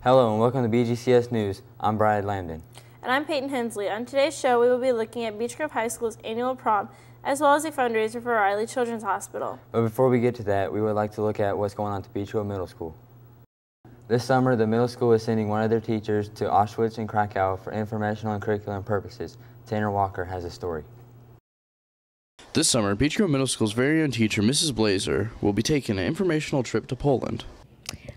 Hello and welcome to BGCS News. I'm Brad Lambden. And I'm Peyton Hensley. On today's show, we will be looking at Beech Grove High School's annual prom, as well as a fundraiser for Riley Children's Hospital. But before we get to that, we would like to look at what's going on at Beech Grove Middle School. This summer, the middle school is sending one of their teachers to Auschwitz and Krakow for informational and curriculum purposes. Tanner Walker has a story. This summer, Beech Grove Middle School's very own teacher, Mrs. Blazer, will be taking an informational trip to Poland.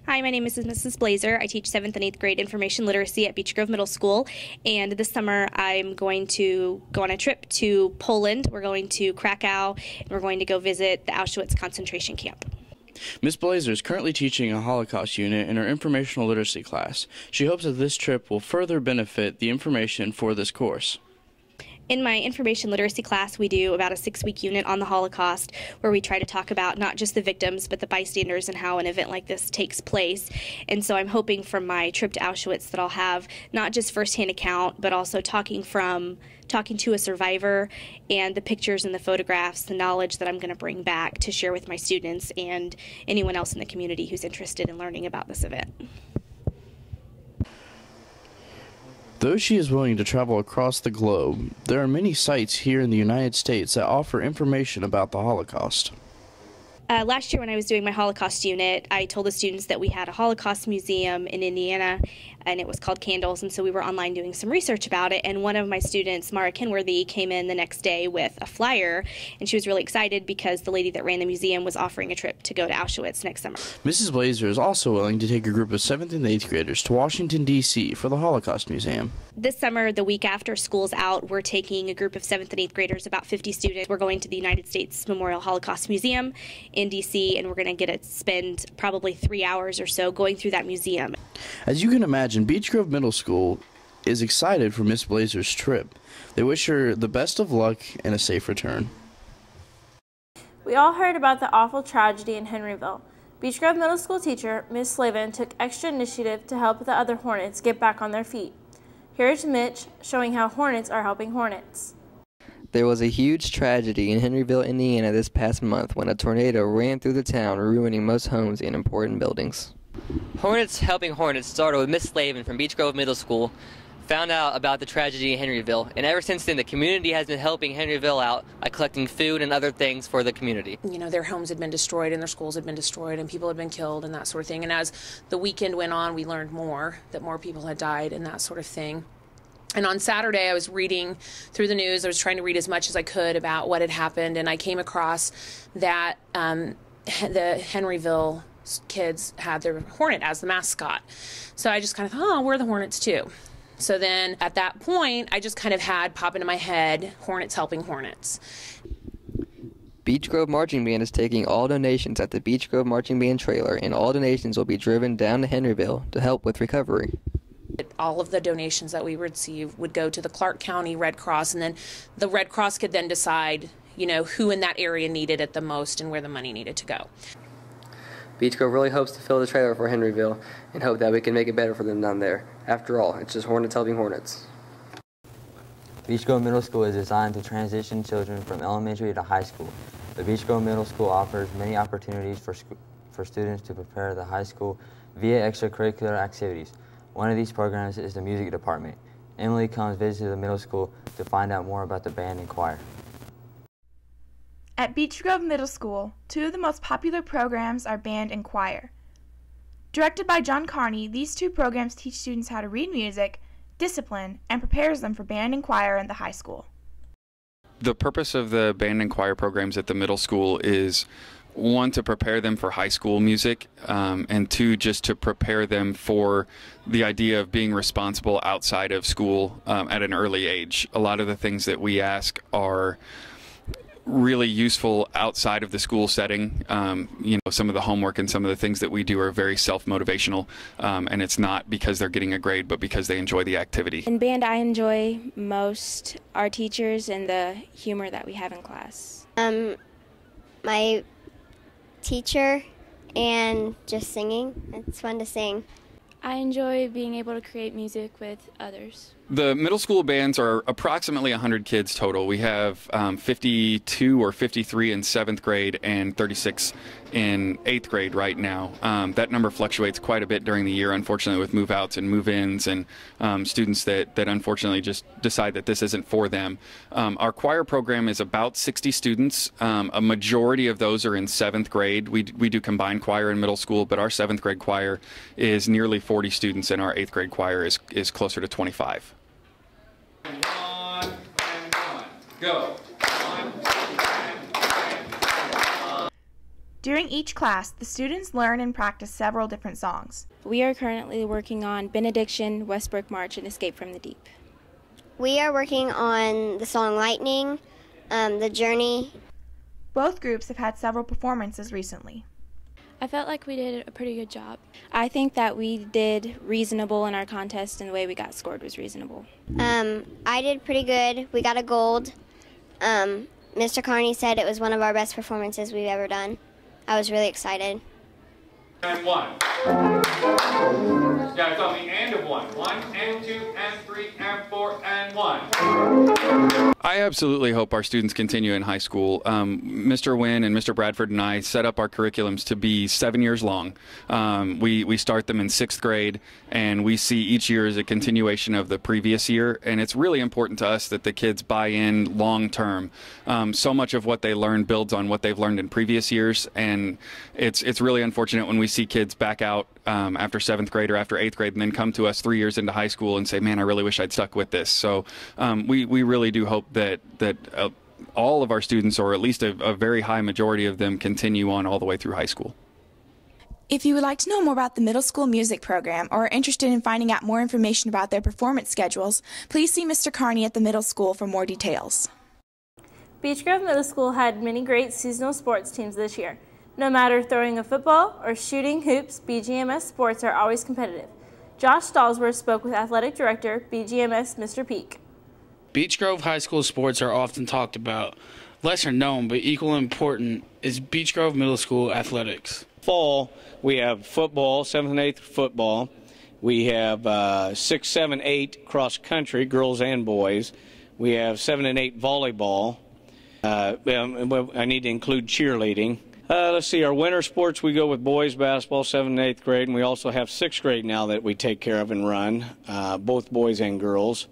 Hi, my name is Mrs. Blazer. I teach 7th and 8th grade information literacy at Beech Grove Middle School, and this summer I'm going to go on a trip to Poland. We're going to Krakow, and we're going to go visit the Auschwitz concentration camp. Ms. Blazer is currently teaching a Holocaust unit in her informational literacy class. She hopes that this trip will further benefit the information for this course. In my information literacy class, we do about a 6-week unit on the Holocaust where we try to talk about not just the victims but the bystanders and how an event like this takes place. And so I'm hoping from my trip to Auschwitz that I'll have not just firsthand account but also talking to a survivor, and the pictures and the photographs, the knowledge that I'm going to bring back to share with my students and anyone else in the community who's interested in learning about this event. Though she is willing to travel across the globe, there are many sites here in the United States that offer information about the Holocaust. Last year when I was doing my Holocaust unit, I told the students that we had a Holocaust museum in Indiana, and it was called Candles, and so we were online doing some research about it, and one of my students, Mara Kenworthy, came in the next day with a flyer, and she was really excited because the lady that ran the museum was offering a trip to go to Auschwitz next summer. Mrs. Blazer is also willing to take a group of 7th and 8th graders to Washington, D.C. for the Holocaust Museum. This summer, the week after school's out, we're taking a group of 7th and 8th graders, about 50 students. We're going to the United States Memorial Holocaust Museum in D.C., and we're going to spend probably 3 hours or so going through that museum. As you can imagine, Beech Grove Middle School is excited for Miss Blazer's trip. They wish her the best of luck and a safe return. We all heard about the awful tragedy in Henryville. Beech Grove Middle School teacher, Ms. Slavin, took extra initiative to help the other Hornets get back on their feet. Here's Mitch showing how Hornets are helping Hornets. There was a huge tragedy in Henryville, Indiana this past month when a tornado ran through the town, ruining most homes and important buildings. Hornets Helping Hornets started with Miss Slavin from Beech Grove Middle School, found out about the tragedy in Henryville, and ever since then the community has been helping Henryville out by collecting food and other things for the community. You know, their homes had been destroyed and their schools had been destroyed and people had been killed and that sort of thing. And as the weekend went on, we learned more, that more people had died and that sort of thing. And on Saturday, I was reading through the news. I was trying to read as much as I could about what had happened, and I came across that the Henryville kids had their Hornet as the mascot. So I just kind of thought, oh, we're the Hornets too. So then at that point, I just kind of had pop into my head, Hornets Helping Hornets. Beech Grove Marching Band is taking all donations at the Beech Grove Marching Band trailer, and all donations will be driven down to Henryville to help with recovery. All of the donations that we receive would go to the Clark County Red Cross, and then the Red Cross could then decide, you know, who in that area needed it the most and where the money needed to go. Beech Grove really hopes to fill the trailer for Henryville and hope that we can make it better for them down there. After all, it's just Hornets helping Hornets. Beech Grove Middle School is designed to transition children from elementary to high school. The Beech Grove Middle School offers many opportunities for students to prepare to high school via extracurricular activities. One of these programs is the music department. Emily comes visit the middle school to find out more about the band and choir. At Beech Grove Middle School, 2 of the most popular programs are band and choir. Directed by John Carney, these 2 programs teach students how to read music, discipline, and prepares them for band and choir in the high school. The purpose of the band and choir programs at the middle school is 1, to prepare them for high school music, and 2, just to prepare them for the idea of being responsible outside of school at an early age. A lot of the things that we ask are really useful outside of the school setting. You know, some of the homework and some of the things that we do are very self-motivational, and it's not because they're getting a grade, but because they enjoy the activity. In band, I enjoy most our teachers and the humor that we have in class. My teacher and just singing. It's fun to sing. I enjoy being able to create music with others. The middle school bands are approximately 100 kids total. We have 52 or 53 in 7th grade and 36 in 8th grade right now. That number fluctuates quite a bit during the year, unfortunately, with move-outs and move-ins and students that unfortunately just decide that this isn't for them. Our choir program is about 60 students. A majority of those are in 7th grade. We do combined choir in middle school, but our 7th grade choir is nearly 40 students, and our 8th grade choir is closer to 25. 1 and 1. Go. 1 and 1. During each class, the students learn and practice several different songs. We are currently working on Benediction, Westbrook March, and Escape from the Deep. We are working on the song Lightning, The Journey. Both groups have had several performances recently. I felt like we did a pretty good job. I think that we did reasonable in our contest, and the way we got scored was reasonable. I did pretty good. We got a gold. Mr. Carney said it was one of our best performances we've ever done. I was really excited. And 1. Yeah, it's on the end of 1. 1 and 2 and 3 and 4 and 1. I absolutely hope our students continue in high school. Mr. Wynn and Mr. Bradford and I set up our curriculums to be 7 years long. We start them in 6th grade, and we see each year as a continuation of the previous year, and it's really important to us that the kids buy in long term. So much of what they learn builds on what they've learned in previous years, and it's really unfortunate when we see kids back out after 7th grade or after 8th grade and then come to us 3 years into high school and say, man, I really wish I'd stuck with this. So we really do hope that all of our students, or at least a very high majority of them, continue on all the way through high school. If you would like to know more about the middle school music program or are interested in finding out more information about their performance schedules, please see Mr. Carney at the middle school for more details. Beech Grove Middle School had many great seasonal sports teams this year. No matter throwing a football or shooting hoops, BGMS sports are always competitive. Josh Stallsworth spoke with Athletic Director, BGMS, Mr. Peak. Beech Grove High School sports are often talked about. Lesser known, but equally important, is Beech Grove Middle School athletics. Fall, we have football, 7th and 8th football. We have 6, 7, 8 cross country, girls and boys. We have 7 and 8 volleyball. I need to include cheerleading. Let's see, our winter sports, we go with boys basketball, 7th and 8th grade, and we also have 6th grade now that we take care of and run, both boys and girls.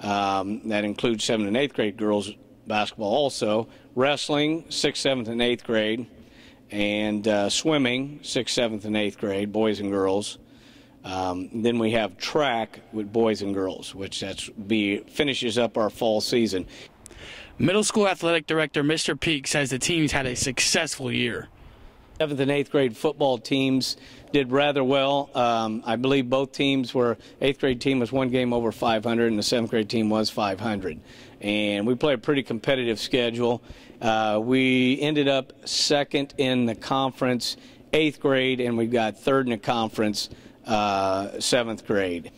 That includes 7th and 8th grade girls basketball also. Wrestling, 6th, 7th, and 8th grade. And swimming, 6th, 7th, and 8th grade, boys and girls. Then we have track with boys and girls, which finishes up our fall season. Middle school athletic director Mr. Peak says the teams had a successful year. 7th and 8th grade football teams did rather well. I believe both teams were, 8th grade team was 1 game over 500 and the 7th grade team was 500. And we played a pretty competitive schedule. We ended up 2nd in the conference, 8th grade, and we got 3rd in the conference, 7th grade.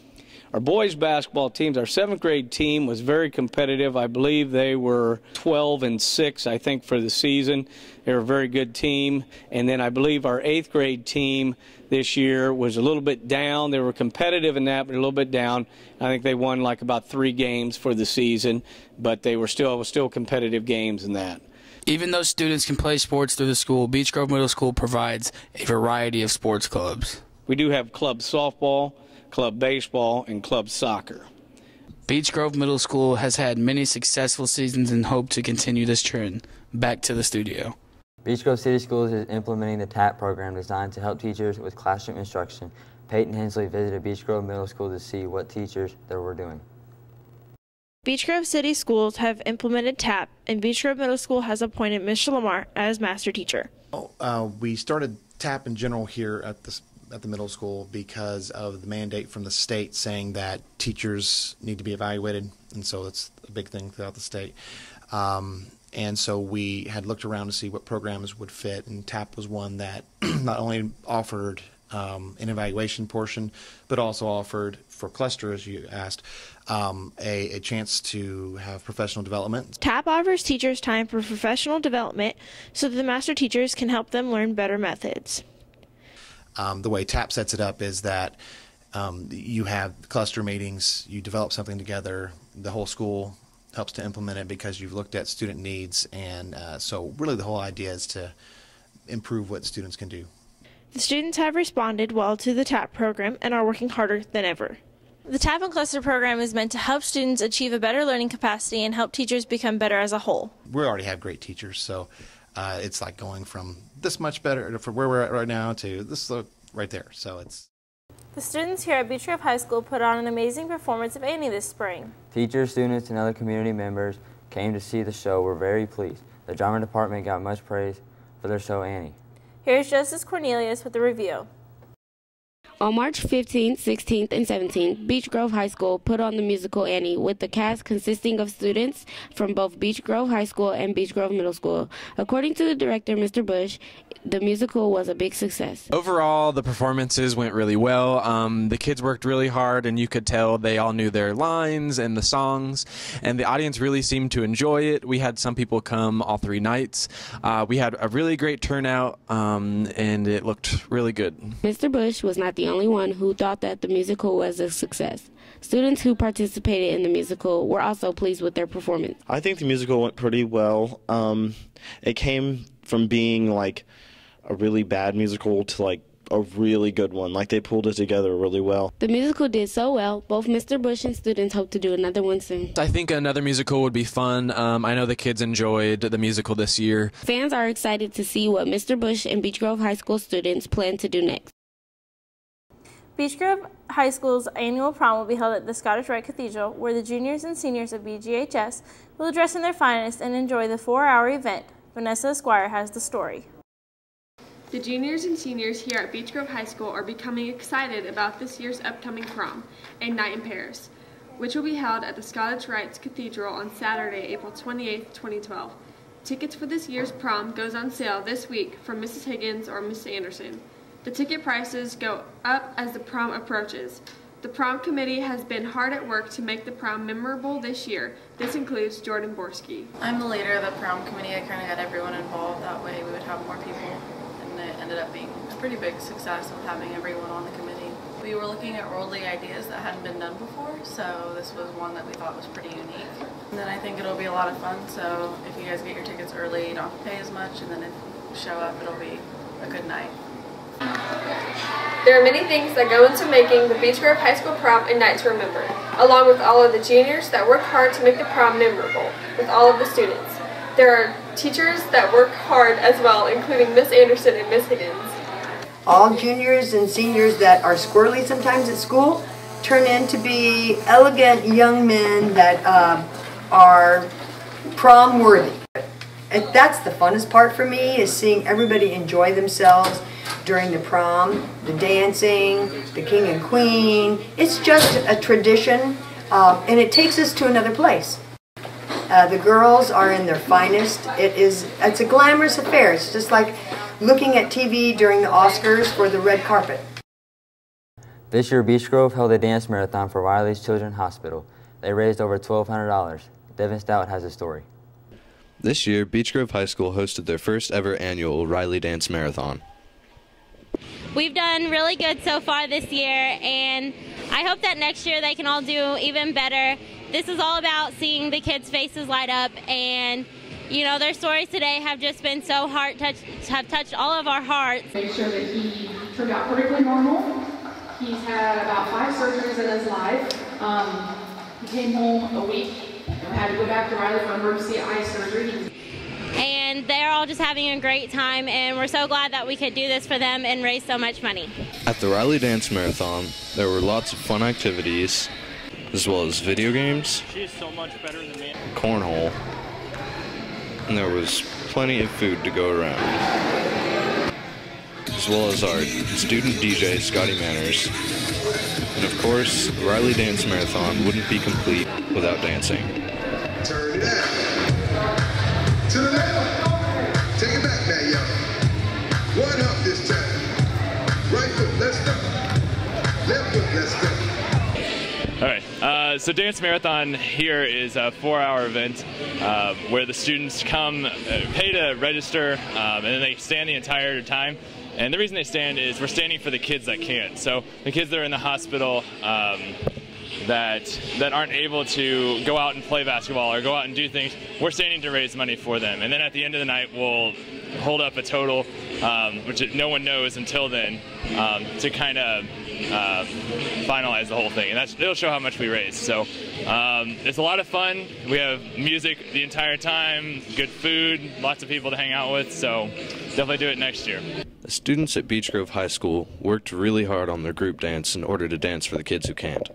Our boys basketball teams, our 7th grade team was very competitive. I believe they were 12 and 6, I think, for the season. They were a very good team. And then I believe our 8th grade team this year was a little bit down. They were competitive in that, but a little bit down. I think they won like about 3 games for the season, but they were still competitive games in that. Even though students can play sports through the school, Beech Grove Middle School provides a variety of sports clubs. We do have club softball, club baseball, and club soccer. Beech Grove Middle School has had many successful seasons and hope to continue this trend. Back to the studio. Beech Grove City Schools is implementing the TAP program designed to help teachers with classroom instruction. Peyton Hensley visited Beech Grove Middle School to see what teachers they were doing. Beech Grove City Schools have implemented TAP, and Beech Grove Middle School has appointed Ms. Lamar as master teacher. We started TAP in general here at the middle school because of the mandate from the state saying that teachers need to be evaluated, and so it's a big thing throughout the state. And so we had looked around to see what programs would fit, and TAP was one that not only offered an evaluation portion, but also offered, for cluster, as you asked, a chance to have professional development. TAP offers teachers time for professional development so that the master teachers can help them learn better methods. The way TAP sets it up is that You have cluster meetings, you develop something together, the whole school helps to implement it because you've looked at student needs, and so really the whole idea is to improve what students can do. The students have responded well to the TAP program and are working harder than ever. The TAP and Cluster program is meant to help students achieve a better learning capacity and help teachers become better as a whole. We already have great teachers, so it's like going from this much better from where we're at right now to this right there. So it's. The students here at Beech Grove High School put on an amazing performance of Annie this spring. Teachers, students, and other community members came to see the show were very pleased. The drama department got much praise for their show, Annie. Here's Justice Cornelius with the review. On March 15th, 16th, and 17th, Beech Grove High School put on the musical Annie with the cast consisting of students from both Beech Grove High School and Beech Grove Middle School. According to the director, Mr. Bush, the musical was a big success. Overall, the performances went really well. The kids worked really hard, and you could tell they all knew their lines and the songs, and the audience really seemed to enjoy it. We had some people come all 3 nights. We had a really great turnout, and it looked really good. Mr. Bush was not the only one who thought that the musical was a success. Students who participated in the musical were also pleased with their performance. I think the musical went pretty well. It came from being like a really bad musical to like a really good one. Like they pulled it together really well. The musical did so well, both Mr. Bush and students hope to do another one soon. I think another musical would be fun. I know the kids enjoyed the musical this year. Fans are excited to see what Mr. Bush and Beech Grove High School students plan to do next. Beech Grove High School's annual prom will be held at the Scottish Rite Cathedral, where the juniors and seniors of BGHS will dress in their finest and enjoy the 4-hour event. Vanessa Esquire has the story. The juniors and seniors here at Beech Grove High School are becoming excited about this year's upcoming prom, A Night in Paris, which will be held at the Scottish Rite Cathedral on Saturday, April 28, 2012. Tickets for this year's prom goes on sale this week from Mrs. Higgins or Miss Anderson. The ticket prices go up as the prom approaches. The prom committee has been hard at work to make the prom memorable this year. This includes Jordan Borski. I'm the leader of the prom committee. I kind of got everyone involved. That way we would have more people, and it ended up being a pretty big success of having everyone on the committee. We were looking at worldly ideas that hadn't been done before, so this was one that we thought was pretty unique. And then I think it'll be a lot of fun, so if you guys get your tickets early, you don't have to pay as much, and then if you show up, it'll be a good night. There are many things that go into making the Beech Grove High School prom a night to remember, along with all of the juniors that worked hard to make the prom memorable with all of the students. There are teachers that work hard as well, including Miss Anderson and Miss Higgins. All juniors and seniors that are squirrely sometimes at school turn in to be elegant young men that are prom worthy. And that's the funnest part for me, is seeing everybody enjoy themselves during the prom, the dancing, the king and queen. It's just a tradition, and it takes us to another place. The girls are in their finest. It's a glamorous affair. It's just like looking at TV during the Oscars for the red carpet. This year, Beech Grove held a dance marathon for Wiley's Children's Hospital. They raised over $1,200. Devin Stout has a story. This year, Beech Grove High School hosted their first ever annual Riley Dance Marathon. We've done really good so far this year, and I hope that next year they can all do even better. This is all about seeing the kids' faces light up, and you know, their stories today have just been so have touched all of our hearts. Make sure that he turned out perfectly normal. He's had about 5 surgeries in his life. He came home a week and had to go back to Riley for emergency eye surgery. And they're all just having a great time, and we're so glad that we could do this for them and raise so much money. At the Riley Dance Marathon, there were lots of fun activities, as well as video games, cornhole, and there was plenty of food to go around, as well as our student DJ, Scotty Manners. And of course, the Riley Dance Marathon wouldn't be complete without dancing. Turn it out. To the left. Take it back now, y'all. One up this time. Right foot, let's go. Left foot, let's go. All right, so Dance Marathon here is a 4-hour event where the students come, pay to register, and then they stand the entire time. And the reason they stand is we're standing for the kids that can't. So the kids that are in the hospital that aren't able to go out and play basketball or go out and do things, we're standing to raise money for them. And then at the end of the night, we'll hold up a total, which no one knows until then, to kind of finalize the whole thing. And it'll show how much we raised. So it's a lot of fun. We have music the entire time, good food, lots of people to hang out with. So definitely do it next year. The students at Beech Grove High School worked really hard on their group dance in order to dance for the kids who can't.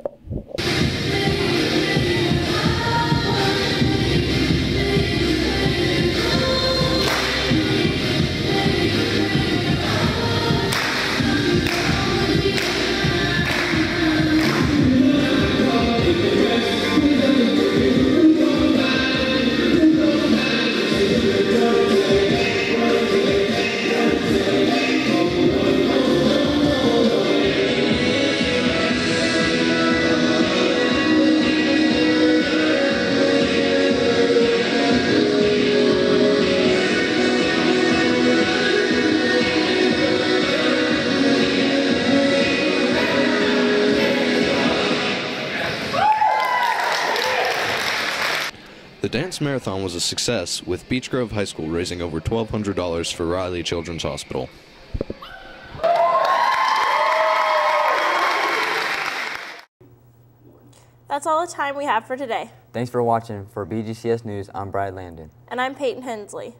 The dance marathon was a success, with Beech Grove High School raising over $1,200 for Riley Children's Hospital. That's all the time we have for today. Thanks for watching. For BGCS News, I'm Brad Landon. And I'm Peyton Hensley.